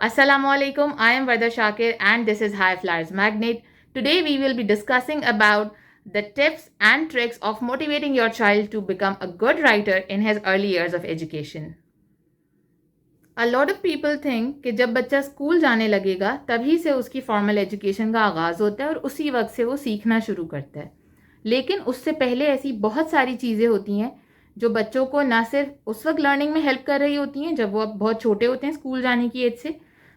Assalamualaikum, I am Varda Shakir and this is High Flyers Magnet. Today we will be discussing about the tips and tricks of motivating your child to become a good writer in his early years of education. A lot of people think कि जब बच्चा school जाने लगेगा तभी से उसकी formal education का आगाज़ होता है और उसी वक्त से वो सीखना शुरू करता है, लेकिन उससे पहले ऐसी बहुत सारी चीज़ें होती हैं जो बच्चों को ना सिर्फ उस वक्त लर्निंग में हेल्प कर रही होती हैं जब वो अब बहुत छोटे होते हैं स्कूल जाने की एज से,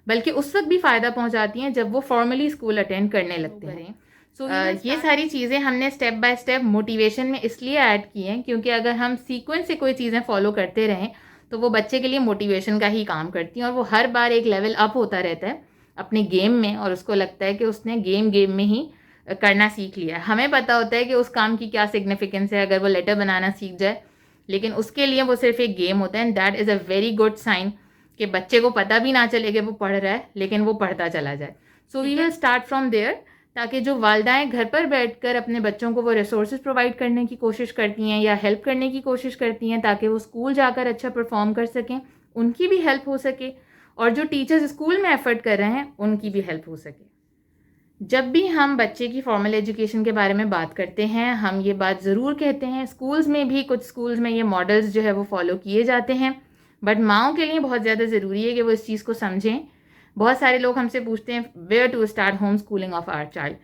बल्कि उस वक्त भी फ़ायदा पहुंचाती हैं जब वो फॉर्मली स्कूल अटेंड करने लगते हैं। ये सारी चीज़ें हमने स्टेप बाय स्टेप मोटिवेशन में इसलिए ऐड की हैं क्योंकि अगर हम सीक्वेंस से कोई चीज़ें फॉलो करते रहें तो वो बच्चे के लिए मोटिवेशन का ही काम करती हैं और वो हर बार एक लेवल अप होता रहता है अपने गेम में और उसको लगता है कि उसने गेम में ही करना सीख लिया है। हमें पता होता है कि उस काम की क्या सिग्निफिकेंस है अगर वो लेटर बनाना सीख जाए, लेकिन उसके लिए वो सिर्फ एक गेम होता है and that is a very good sign कि बच्चे को पता भी ना चले कि वो पढ़ रहा है लेकिन वो पढ़ता चला जाए। So we will start from there, ताकि जो वालदाएँ घर पर बैठकर अपने बच्चों को वो रिसोर्सेज प्रोवाइड करने की कोशिश करती हैं या हेल्प करने की कोशिश करती हैं ताकि वो स्कूल जाकर अच्छा परफॉर्म कर सकें, उनकी भी हेल्प हो सके और जो टीचर्स स्कूल में एफर्ट कर रहे हैं उनकी भी हेल्प हो सके। जब भी हम बच्चे की फॉर्मल एजुकेशन के बारे में बात करते हैं हम ये बात ज़रूर कहते हैं, स्कूल्स में भी कुछ स्कूल्स में ये मॉडल्स जो है वो फॉलो किए जाते हैं, बट माओं के लिए बहुत ज़्यादा ज़रूरी है कि वो इस चीज़ को समझें। बहुत सारे लोग हमसे पूछते हैं where to start home schooling of our child.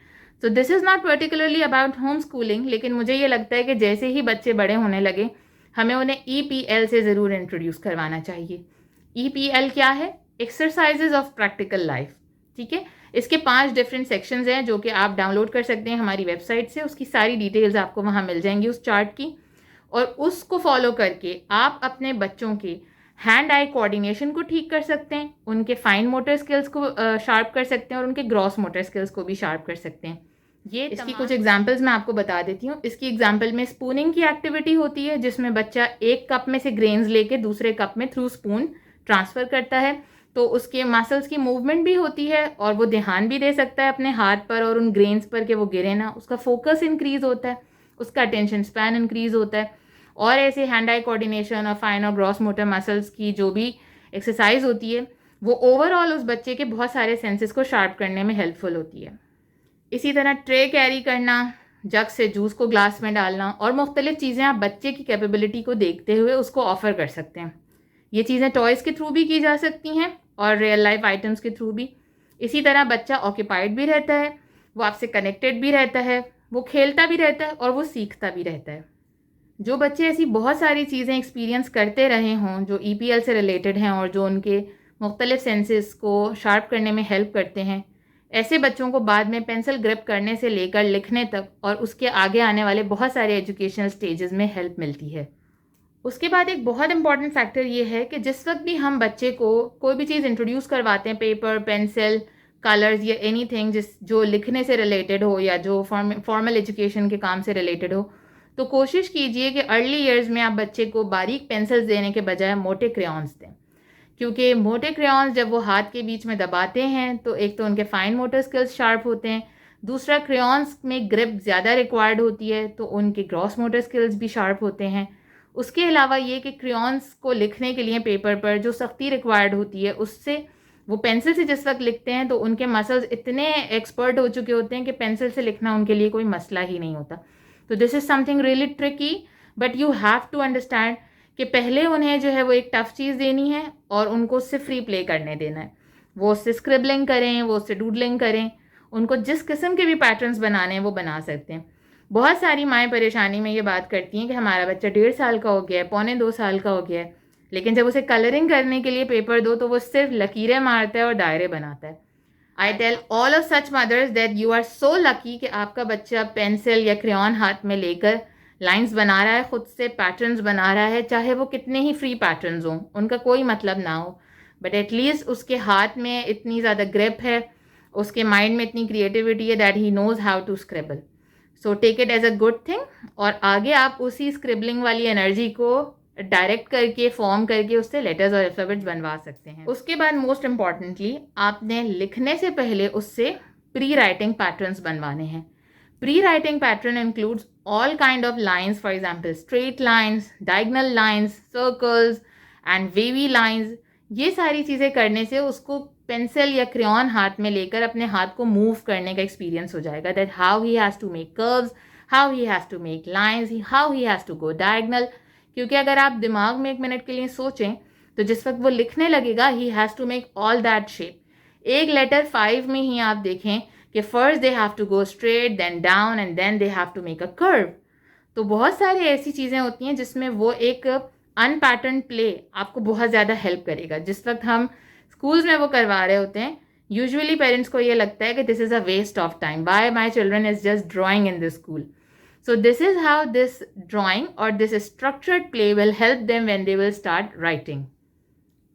So this is not particularly about home schooling, लेकिन मुझे ये लगता है कि जैसे ही बच्चे बड़े होने लगे हमें उन्हें EPL से ज़रूर इंट्रोड्यूस करवाना चाहिए। EPL क्या है? Exercises of practical life. ठीक है, इसके 5 डिफरेंट सेक्शंस हैं जो कि आप डाउनलोड कर सकते हैं हमारी वेबसाइट से, उसकी सारी डिटेल्स आपको वहाँ मिल जाएंगी उस चार्ट की, और उसको फॉलो करके आप अपने बच्चों के हैंड आई कोऑर्डिनेशन को ठीक कर सकते हैं, उनके फाइन मोटर स्किल्स को शार्प कर सकते हैं और उनके ग्रॉस मोटर स्किल्स को भी शार्प कर सकते हैं। ये इसकी कुछ एग्जांपल्स मैं आपको बता देती हूँ। इसकी एग्जांपल में स्पूनिंग की एक्टिविटी होती है जिसमें बच्चा एक कप में से ग्रेन्स लेके दूसरे कप में थ्रू स्पून ट्रांसफ़र करता है, तो उसके मसल्स की मूवमेंट भी होती है और वो ध्यान भी दे सकता है अपने हाथ पर और उन ग्रेन्स पर कि वो गिरे ना, उसका फोकस इंक्रीज होता है, उसका अटेंशन स्पैन इंक्रीज होता है, और ऐसे हैंड आई कोऑर्डिनेशन और फाइन और ग्रॉस मोटर मसल्स की जो भी एक्सरसाइज होती है वो ओवरऑल उस बच्चे के बहुत सारे सेंसेस को शार्प करने में हेल्पफुल होती है। इसी तरह ट्रे कैरी करना, जग से जूस को ग्लास में डालना और मुख्तलिफ चीज़ें आप बच्चे की कैपेबिलिटी को देखते हुए उसको ऑफ़र कर सकते हैं। ये चीज़ें टॉयज़ के थ्रू भी की जा सकती हैं और रियल लाइफ आइटम्स के थ्रू भी। इसी तरह बच्चा ऑक्यूपाइड भी रहता है, वो आपसे कनेक्टेड भी रहता है, वो खेलता भी रहता है और वो सीखता भी रहता है। जो बच्चे ऐसी बहुत सारी चीज़ें एक्सपीरियंस करते रहे हों जो EPL से रिलेटेड हैं और जो उनके मुख्तलिफ सेंसेस को शार्प करने में हेल्प करते हैं, ऐसे बच्चों को बाद में पेंसिल ग्रिप करने से लेकर लिखने तक और उसके आगे आने वाले बहुत सारे एजुकेशनल स्टेजेस में हेल्प मिलती है। उसके बाद एक बहुत इंपॉर्टेंट फैक्टर ये है कि जिस वक्त भी हम बच्चे को कोई भी चीज़ इंट्रोड्यूस करवाते हैं, पेपर, पेंसिल, कलर्स या एनीथिंग जो लिखने से रिलेटेड हो या जो फॉर्मल एजुकेशन के काम से रिलेटेड हो, तो कोशिश कीजिए कि अर्ली ईयर्स में आप बच्चे को बारीक पेंसिल्स देने के बजाय मोटे क्रेयॉन्स दें, क्योंकि मोटे क्रेयॉन्स जब वो हाथ के बीच में दबाते हैं तो एक तो उनके फाइन मोटर स्किल्स शार्प होते हैं, दूसरा क्रेयॉन्स में ग्रिप ज़्यादा रिक्वायर्ड होती है तो उनके ग्रॉस मोटर स्किल्स भी शार्प होते हैं। उसके अलावा ये कि क्रेयॉन्स को लिखने के लिए पेपर पर जो सख्ती रिक्वायर्ड होती है उससे वो पेंसिल से जिस वक्त लिखते हैं तो उनके मसल्स इतने एक्सपर्ट हो चुके होते हैं कि पेंसिल से लिखना उनके लिए कोई मसला ही नहीं होता। तो this is something really tricky, but you have to understand कि पहले उन्हें जो है वो एक टफ़ चीज़ देनी है और उनको उससे फ्री प्ले करने देना है। वो उससे स्क्रिबलिंग करें, वो उससे डूडलिंग करें, उनको जिस किस्म के भी पैटर्न्स बनाने हैं वो बना सकते हैं। बहुत सारी माएँ परेशानी में ये बात करती हैं कि हमारा बच्चा 1.5 साल का हो गया है, पौने 2 साल का हो गया है, लेकिन जब उसे कलरिंग करने के लिए पेपर दो तो वो सिर्फ लकीरें मारता है और दायरे बनाता है। I tell all of such mothers that you are so lucky कि आपका बच्चा पेंसिल या क्रेयॉन हाथ में लेकर लाइंस बना रहा है, खुद से पैटर्न्स बना रहा है, चाहे वो कितने ही फ्री पैटर्न्स हों, उनका कोई मतलब ना हो, बट एटलीस्ट उसके हाथ में इतनी ज़्यादा ग्रिप है, उसके माइंड में इतनी क्रिएटिविटी है that he knows how to scribble. So take it as a good thing और आगे आप उसी स्क्रिबलिंग वाली एनर्जी को डायरेक्ट करके फॉर्म करके उससे लेटर्स और अल्फ़ाबेट्स बनवा सकते हैं। उसके बाद मोस्ट इम्पॉर्टेंटली आपने लिखने से पहले उससे प्री राइटिंग पैटर्न्स बनवाने हैं। Pre writing pattern includes all kind of lines, for example straight lines, diagonal lines, circles and wavy lines. ये सारी चीज़ें करने से उसको पेंसिल या क्रेयॉन हाथ में लेकर अपने हाथ को मूव करने का एक्सपीरियंस हो जाएगा, that how he has to make curves, how he has to make lines, how he has to go diagonal. क्योंकि अगर आप दिमाग में 1 मिनट के लिए सोचें तो जिस वक्त वो लिखने लगेगा he has to make all that shape. एक लेटर 5 में ही आप देखें कि first they have to go straight, then down and then they have to make a curve. तो बहुत सारी ऐसी चीज़ें होती हैं जिसमें वो एक अनपैटर्न प्ले आपको बहुत ज़्यादा हेल्प करेगा। जिस वक्त हम स्कूल्स में वो करवा रहे होते हैं, यूजुअली पेरेंट्स को ये लगता है कि this is a waste of time, why my children is just drawing in this school. So this is how this drawing और this structured play will help them when they will start writing.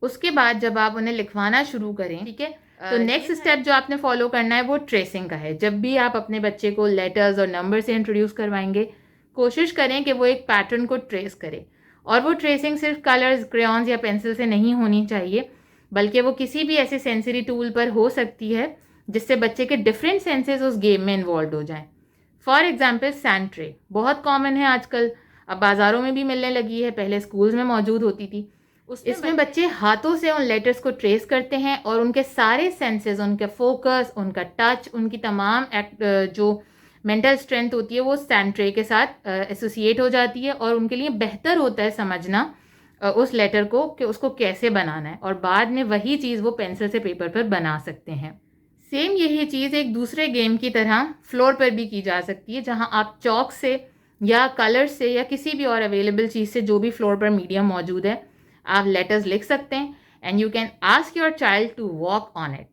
उसके बाद जब आप उन्हें लिखवाना शुरू करें, ठीक है, तो नेक्स्ट स्टेप जो आपने फॉलो करना है वो ट्रेसिंग का है। जब भी आप अपने बच्चे को लेटर्स और नंबर से इंट्रोड्यूस करवाएंगे, कोशिश करें कि वो एक पैटर्न को ट्रेस करे। और वो ट्रेसिंग सिर्फ कलर्स, क्रेयॉन्स या पेंसिल से नहीं होनी चाहिए, बल्कि वो किसी भी ऐसे सेंसरी टूल पर हो सकती है जिससे बच्चे के डिफरेंट सेंसेस उस गेम में इन्वॉल्व हो जाएं। फॉर एग्जाम्पल सैंड ट्रे बहुत कॉमन है आजकल, अब बाज़ारों में भी मिलने लगी है, पहले स्कूल्स में मौजूद होती थी। इसमें बच्चे हाथों से उन लेटर्स को ट्रेस करते हैं और उनके सारे सेंसेस, उनका फोकस, उनका टच, उनकी तमाम जो मेंटल स्ट्रेंथ होती है वो सैंड ट्रे के साथ एसोसिएट हो जाती है और उनके लिए बेहतर होता है समझना उस लेटर को कि उसको कैसे बनाना है, और बाद में वही चीज़ वो पेंसिल से पेपर पर बना सकते हैं। सेम यही चीज़ एक दूसरे गेम की तरह फ्लोर पर भी की जा सकती है, जहां आप चॉक से या कलर से या किसी भी और अवेलेबल चीज़ से, जो भी फ्लोर पर मीडियम मौजूद है, आप लेटर्स लिख सकते हैं and you can ask your child to walk on it.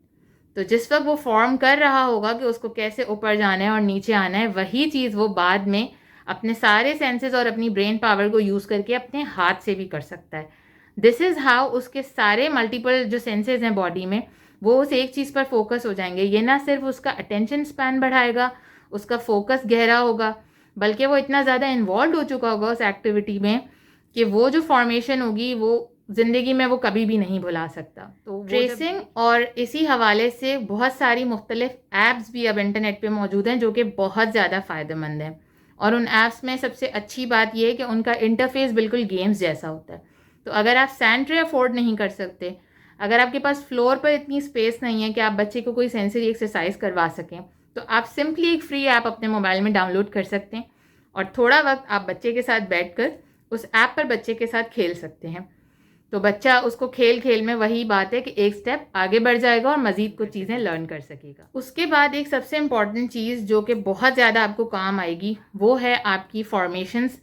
तो जिस वक्त वो फॉर्म कर रहा होगा कि उसको कैसे ऊपर जाना है और नीचे आना है, वही चीज़ वो बाद में अपने सारे सेंसेस और अपनी ब्रेन पावर को यूज़ करके अपने हाथ से भी कर सकता है। दिस इज़ हाउ उसके सारे मल्टीपल जो सेंसेस हैं बॉडी में, वो उस एक चीज़ पर फोकस हो जाएंगे। ये ना सिर्फ उसका अटेंशन स्पैन बढ़ाएगा, उसका फोकस गहरा होगा, बल्कि वो इतना ज़्यादा इन्वॉल्व हो चुका होगा उस एक्टिविटी में कि वो जो फॉर्मेशन होगी वो ज़िंदगी में वो कभी भी नहीं भुला सकता। तो ट्रेसिंग और इसी हवाले से बहुत सारी मुख्तलिफ ऐप्स भी अब इंटरनेट पे मौजूद हैं जो कि बहुत ज़्यादा फ़ायदेमंद हैं। और उन ऐप्स में सबसे अच्छी बात यह है कि उनका इंटरफेस बिल्कुल गेम्स जैसा होता है। तो अगर आप सैंड ट्रे अफोर्ड नहीं कर सकते, अगर आपके पास फ्लोर पर इतनी स्पेस नहीं है कि आप बच्चे को कोई सेंसरी एक्सरसाइज करवा सकें, तो आप सिंपली एक फ्री ऐप अपने मोबाइल में डाउनलोड कर सकते हैं और थोड़ा वक्त आप बच्चे के साथ बैठकर उस ऐप पर बच्चे के साथ खेल सकते हैं। तो बच्चा उसको खेल खेल में, वही बात है कि एक स्टेप आगे बढ़ जाएगा और मज़ीद कुछ चीज़ें लर्न कर सकेगा। उसके बाद एक सबसे इम्पॉर्टेंट चीज़ जो कि बहुत ज़्यादा आपको काम आएगी वो है आपकी फॉर्मेशंस,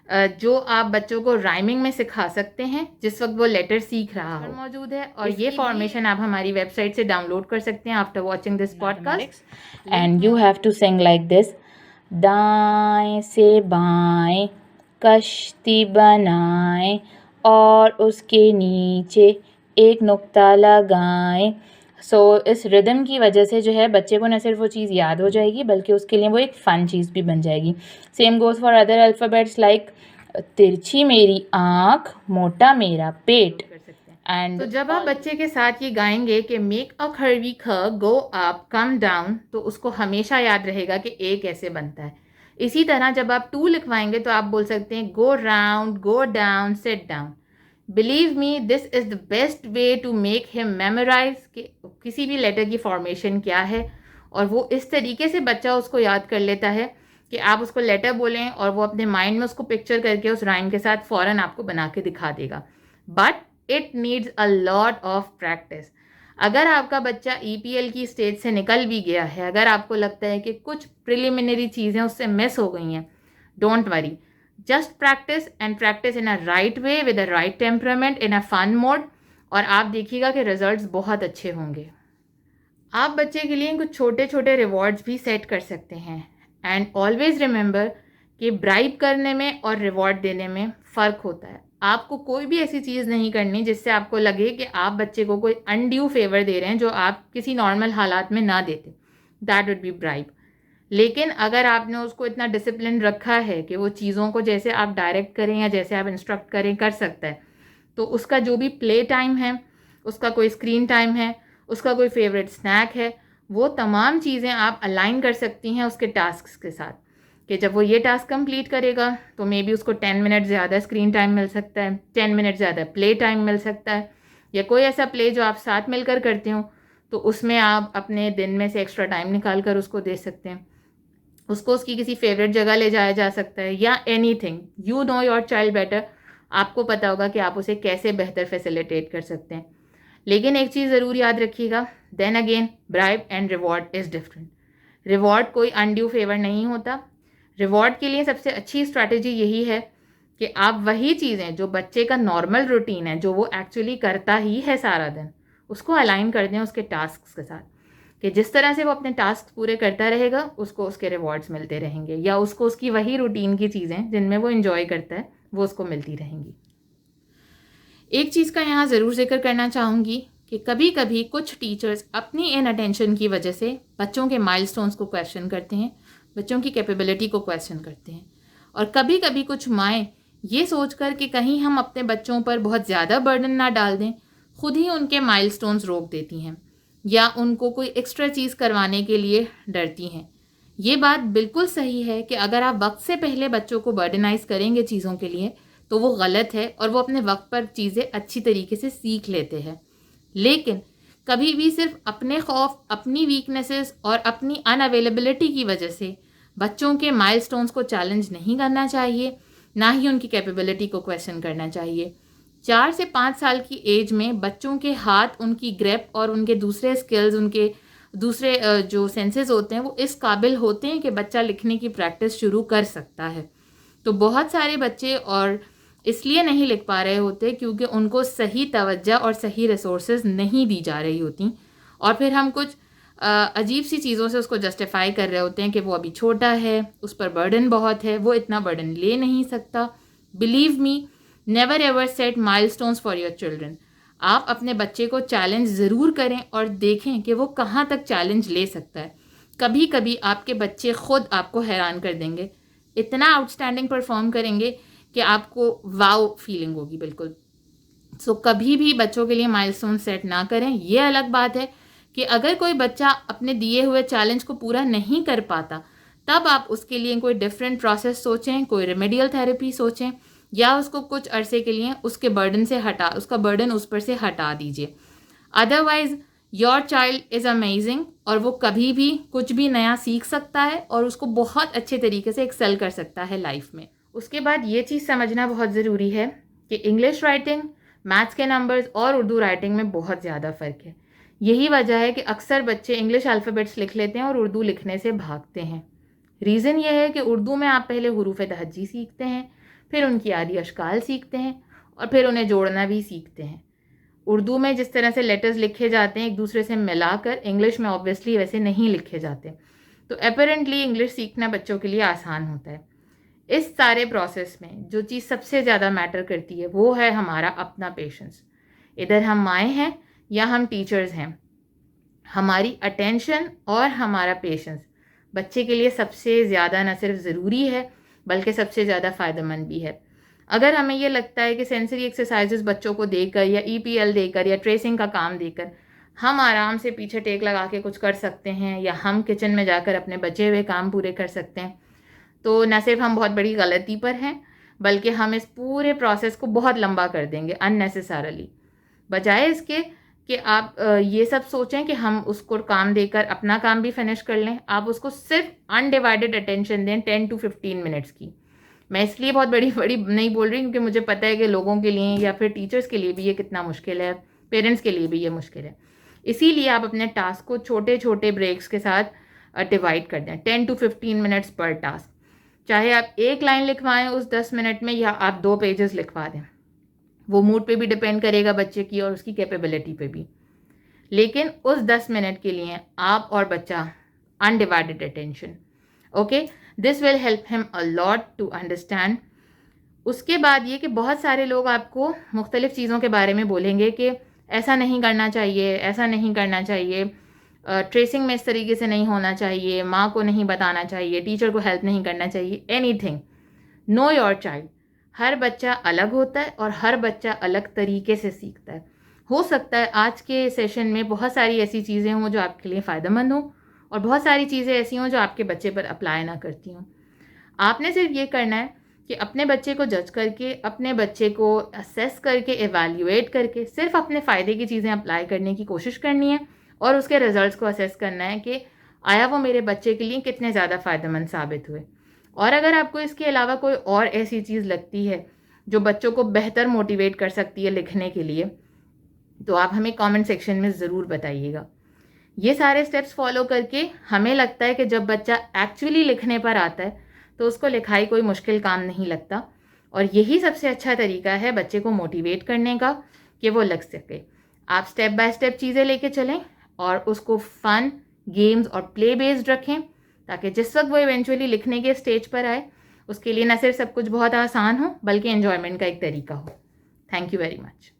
जो आप बच्चों को राइमिंग में सिखा सकते हैं जिस वक्त वो लेटर सीख रहा हो, मौजूद है। और ये फॉर्मेशन आप हमारी वेबसाइट से डाउनलोड कर सकते हैं after watching this podcast. And you have to sing like this, दाएं से बाएं कश्ती बनाएं और उसके नीचे एक नुक्ता लगाएं। इस रिदम की वजह से जो है बच्चे को न सिर्फ वो चीज़ याद हो जाएगी बल्कि उसके लिए वो एक फ़न चीज़ भी बन जाएगी। Same goes for other alphabets like तिरछी मेरी आँख, मोटा मेरा पेट। एंड तो जब आप बच्चे के साथ ये गाएंगे कि मेक अ खरवी ख, गो अप, कम डाउन, तो उसको हमेशा याद रहेगा कि ए कैसे बनता है। इसी तरह जब आप टू लिखवाएंगे तो आप बोल सकते हैं go round, go down, sit down. Believe me, this is the best way to make him memorise कि किसी भी लेटर की फॉर्मेशन क्या है, और वो इस तरीके से बच्चा उसको याद कर लेता है कि आप उसको लेटर बोलें और वो अपने माइंड में उसको पिक्चर करके उस राइम के साथ फ़ौरन आपको बना के दिखा देगा। But it needs a lot of practice. अगर आपका बच्चा EPL की स्टेज से निकल भी गया है, अगर आपको लगता है कि कुछ प्रिलिमिनरी चीज़ें उससे मिस हो गई हैं, don't worry, just practise and practise in a right way with a right temperament in a fun mode, और आप देखिएगा कि रिजल्ट्स बहुत अच्छे होंगे। आप बच्चे के लिए कुछ छोटे छोटे रिवॉर्ड्स भी सेट कर सकते हैं। एंड ऑलवेज रिमेंबर कि ब्राइब करने में और रिवॉर्ड देने में फ़र्क होता है। आपको कोई भी ऐसी चीज़ नहीं करनी जिससे आपको लगे कि आप बच्चे को कोई अनड्यू फेवर दे रहे हैं जो आप किसी नॉर्मल हालात में ना देते, दैट वुड बी ब्राइब। लेकिन अगर आपने उसको इतना डिसिप्लिन रखा है कि वो चीज़ों को जैसे आप डायरेक्ट करें या जैसे आप इंस्ट्रक्ट करें कर सकता है, तो उसका जो भी प्ले टाइम है, उसका कोई स्क्रीन टाइम है, उसका कोई फेवरेट स्नैक है, वो तमाम चीज़ें आप अलाइन कर सकती हैं उसके टास्क के साथ कि जब वो ये टास्क कंप्लीट करेगा तो मे बी उसको 10 मिनट ज़्यादा स्क्रीन टाइम मिल सकता है, 10 मिनट ज़्यादा प्ले टाइम मिल सकता है, या कोई ऐसा प्ले जो आप साथ मिलकर करते हो, तो उसमें आप अपने दिन में से एक्स्ट्रा टाइम निकाल कर उसको दे सकते हैं। उसको उसकी किसी फेवरेट जगह ले जाया जा सकता है, या anything. You know your child better, आपको पता होगा कि आप उसे कैसे बेहतर फैसिलिटेट कर सकते हैं। लेकिन एक चीज़ ज़रूर याद रखिएगा, then again bribe and reward is different. Reward कोई अनड्यू फेवर नहीं होता। रिवॉर्ड के लिए सबसे अच्छी स्ट्रैटेजी यही है कि आप वही चीज़ें जो बच्चे का नॉर्मल रूटीन है, जो वो एक्चुअली करता ही है सारा दिन, उसको अलाइन कर दें उसके टास्क के साथ, कि जिस तरह से वो अपने टास्क पूरे करता रहेगा उसको उसके रिवॉर्ड्स मिलते रहेंगे, या उसको उसकी वही रूटीन की चीज़ें जिनमें वो इन्जॉय करता है वो उसको मिलती रहेंगी। एक चीज़ का यहाँ ज़रूर जिक्र करना चाहूँगी कि कभी कभी कुछ टीचर्स अपनी इन अटेंशन की वजह से बच्चों के माइलस्टोन्स को क्वेश्चन करते हैं, बच्चों की कैपेबिलिटी को क्वेश्चन करते हैं। और कभी कभी कुछ माएँ ये सोचकर कि कहीं हम अपने बच्चों पर बहुत ज़्यादा बर्डन ना डाल दें, खुद ही उनके माइलस्टोन्स रोक देती हैं या उनको कोई एक्स्ट्रा चीज़ करवाने के लिए डरती हैं। ये बात बिल्कुल सही है कि अगर आप वक्त से पहले बच्चों को बर्डनाइज करेंगे चीज़ों के लिए तो वो गलत है और वो अपने वक्त पर चीज़ें अच्छी तरीके से सीख लेते हैं। लेकिन कभी भी सिर्फ अपने खौफ, अपनी वीकनेसेस और अपनी अनअवेलेबिलिटी की वजह से बच्चों के माइलस्टोन्स को चैलेंज नहीं करना चाहिए, ना ही उनकी कैपेबिलिटी को क्वेश्चन करना चाहिए। 4 से 5 साल की एज में बच्चों के हाथ, उनकी ग्रेप और उनके दूसरे स्किल्स, उनके दूसरे जो सेंसेस होते हैं वो इस काबिल होते हैं कि बच्चा लिखने की प्रैक्टिस शुरू कर सकता है। तो बहुत सारे बच्चे और इसलिए नहीं लिख पा रहे होते क्योंकि उनको सही तवज्जो और सही रिसोर्सेज नहीं दी जा रही होती, और फिर हम कुछ अजीब सी चीज़ों से उसको जस्टिफाई कर रहे होते हैं कि वो अभी छोटा है, उस पर बर्डन बहुत है, वो इतना बर्डन ले नहीं सकता। Believe me, never ever set milestones for your children. आप अपने बच्चे को चैलेंज ज़रूर करें और देखें कि वो कहाँ तक चैलेंज ले सकता है। कभी कभी आपके बच्चे खुद आपको हैरान कर देंगे, इतना आउटस्टैंडिंग परफॉर्म करेंगे कि आपको वाओ फीलिंग होगी बिल्कुल। सो कभी भी बच्चों के लिए माइलस्टोन सेट ना करें। ये अलग बात है कि अगर कोई बच्चा अपने दिए हुए चैलेंज को पूरा नहीं कर पाता, तब आप उसके लिए कोई डिफरेंट प्रोसेस सोचें, कोई रेमेडियल थेरेपी सोचें, या उसको कुछ अरसे के लिए उसके बर्डन से उसका बर्डन उस पर से हटा दीजिए। Otherwise your child is amazing, और वो कभी भी कुछ भी नया सीख सकता है और उसको बहुत अच्छे तरीके से एक्सेल कर सकता है लाइफ में। उसके बाद ये चीज़ समझना बहुत ज़रूरी है कि इंग्लिश राइटिंग, मैथ्स के नंबर्स और उर्दू राइटिंग में बहुत ज़्यादा फ़र्क है। यही वजह है कि अक्सर बच्चे इंग्लिश अल्फ़ाबेट्स लिख लेते हैं और उर्दू लिखने से भागते हैं। रीज़न ये है कि उर्दू में आप पहले हुरूफ तहज्जी सीखते हैं, फिर उनकी आदि अशकाल सीखते हैं और फिर उन्हें जोड़ना भी सीखते हैं। उर्दू में जिस तरह से लेटर्स लिखे जाते हैं एक दूसरे से मिलाकर, इंग्लिश में ऑब्वियसली वैसे नहीं लिखे जाते। तो अपेरेंटली इंग्लिश सीखना बच्चों के लिए आसान होता है। इस सारे प्रोसेस में जो चीज़ सबसे ज़्यादा मैटर करती है वो है हमारा अपना पेशेंस। इधर हम माएँ हैं या हम टीचर्स हैं, हमारी अटेंशन और हमारा पेशेंस बच्चे के लिए सबसे ज़्यादा न सिर्फ ज़रूरी है बल्कि सबसे ज़्यादा फ़ायदेमंद भी है। अगर हमें ये लगता है कि सेंसरी एक्सरसाइजेस बच्चों को देकर या EPL देकर या ट्रेसिंग का काम देकर हम आराम से पीछे टेक लगा के कुछ कर सकते हैं, या हम किचन में जाकर अपने बचे हुए काम पूरे कर सकते हैं, तो न सिर्फ हम बहुत बड़ी गलती पर हैं बल्कि हम इस पूरे प्रोसेस को बहुत लंबा कर देंगे अननेसेसरली। बजाय इसके कि आप ये सब सोचें कि हम उसको काम देकर अपना काम भी फिनिश कर लें, आप उसको सिर्फ अनडिवाइडेड अटेंशन दें 10 to 15 मिनट्स की। मैं इसलिए बहुत बड़ी बड़ी नहीं बोल रही क्योंकि मुझे पता है कि लोगों के लिए या फिर टीचर्स के लिए भी ये कितना मुश्किल है, पेरेंट्स के लिए भी ये मुश्किल है। इसीलिए आप अपने टास्क को छोटे छोटे ब्रेक्स के साथ डिवाइड कर दें, 10 to 15 मिनट्स पर टास्क। चाहे आप एक लाइन लिखवाएं उस 10 मिनट में या आप 2 पेजेस लिखवा दें, वो मूड पे भी डिपेंड करेगा बच्चे की और उसकी कैपेबिलिटी पे भी। लेकिन उस 10 मिनट के लिए आप और बच्चा undivided attention. Okay, this will help him a lot to understand. उसके बाद ये कि बहुत सारे लोग आपको मुख्तलिफ़ चीज़ों के बारे में बोलेंगे कि ऐसा नहीं करना चाहिए, ऐसा नहीं करना चाहिए, ट्रेसिंग में इस तरीके से नहीं होना चाहिए, माँ को नहीं बताना चाहिए, टीचर को हेल्प नहीं करना चाहिए, एनीथिंग। Know your child. हर बच्चा अलग होता है और हर बच्चा अलग तरीके से सीखता है। हो सकता है आज के सेशन में बहुत सारी ऐसी चीज़ें हों जो आपके लिए फ़ायदेमंद हों और बहुत सारी चीज़ें ऐसी हों जो आपके बच्चे पर अप्लाई ना करती हों। आपने सिर्फ ये करना है कि अपने बच्चे को जज करके, अपने बच्चे को असेस करके, एवैल्यूएट करके सिर्फ अपने फ़ायदे की चीज़ें अप्लाई करने की कोशिश करनी है और उसके रिजल्ट्स को असेस करना है कि आया वो मेरे बच्चे के लिए कितने ज़्यादा फ़ायदेमंद साबित हुए। और अगर आपको इसके अलावा कोई और ऐसी चीज़ लगती है जो बच्चों को बेहतर मोटिवेट कर सकती है लिखने के लिए, तो आप हमें कमेंट सेक्शन में ज़रूर बताइएगा। ये सारे स्टेप्स फॉलो करके हमें लगता है कि जब बच्चा एक्चुअली लिखने पर आता है तो उसको लिखाई कोई मुश्किल काम नहीं लगता, और यही सबसे अच्छा तरीका है बच्चे को मोटिवेट करने का कि वो लिख सके। आप स्टेप बाय स्टेप चीज़ें लेके चलें और उसको फ़न, गेम्स और प्ले बेस्ड रखें, ताकि जिस वक्त वो इवेंचुअली लिखने के स्टेज पर आए उसके लिए न सिर्फ सब कुछ बहुत आसान हो बल्कि एन्जॉयमेंट का एक तरीका हो। Thank you very much.